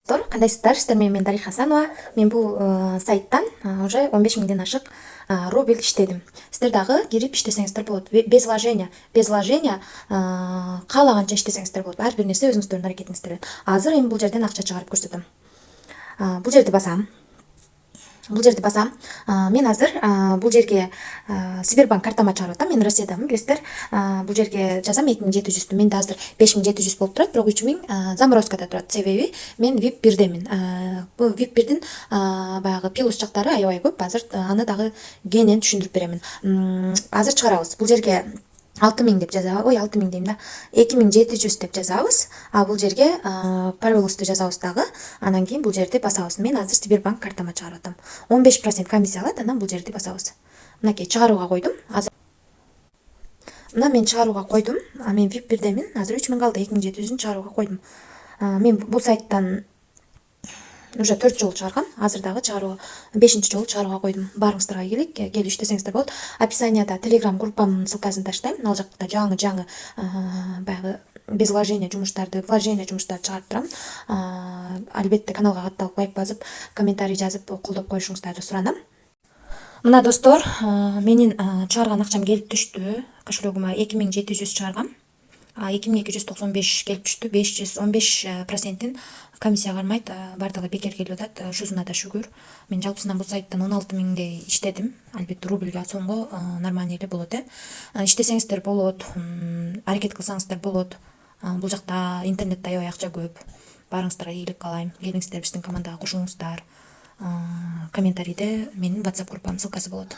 Кандайсыздар, мен Дариха Хасанова. Мен бул сайттан уже 15 миңден ашык рубль иштедим. Сиздер дагы кирип иштесеңиздер болот. Без вложения каалаганча иштесеңиздер болот. Ар бир нерсе өзүңүздөрдүн аракетиңиздер. Азыр эми бул жерден акча чыгарып көрсөтөм. Бул жерди басам. Мен азыр бул жерге Сбербанк картама чыгарып атам. Мен Россиядамын, билесиздер. Бул жерге жазам 2700. Менде азыр 5700 болуп турат, бирок 3000 заморозкада турат. Себеби мен VIP 1демин. Бул VIP 1дин баягы плюс жактары аябай көп. Азыр аны дагы кенен түшүндүрүп беремин. Азыр чыгарабыз. Бул жерге 6000 деп жазабыз. 6000 дейм да. 2700 деп жазабыз. Бул жерге пожалуйста жазабыз дагы. Анан кийин бул жерди басабыз. Мен азыр Сбербанк картама чыгарып атам. 15% комиссия алат, анан бул жерди басабыз. Мынакей чыгарууга койдум. Мына мен чыгарууга койдум. Мен VIP 1демин. Азыр 3000 калды. 2700-ün чыгарууга койдум. Мен бул сайттан уже 4 жолу чыгаргам. Азыр дагы чыгаруу 5-чи жолу чыгарууга койдум. Баарыңыздарга келик, келип иштесеңиздер болот. Описанияда Telegram группамдын ссылкасын таштайм. Ал жакта жаңы баягы без вложения жумуштарды чыгарып турам. Албетте каналга катталып, лайк басып, комментарий жазып, колдоп коюшуңуздарды суранам. Мына достор, менин чыгарган акчам келип түштү. Кошелегиме 2700 чыгаргам. 2295 келип түштү. 515%-ин комиссия кармайт. Бардыгы бекер келип атат. Ушусуна да шүгүр. Мен жалпысынан бул сайттан 16 миңдей иштедим. Албетте рубльга сомго нормальный эле болот. Иштесеңиздер болот, аракет кылсаңыздар болот. Бул жакта интернетте аябай акча көп. Баарыңыздарга ийгилик каалайм. Келиңиздер биздин командага кошулуңуздар. Комментарийде менин WhatsApp группамдын ссылкасы болот.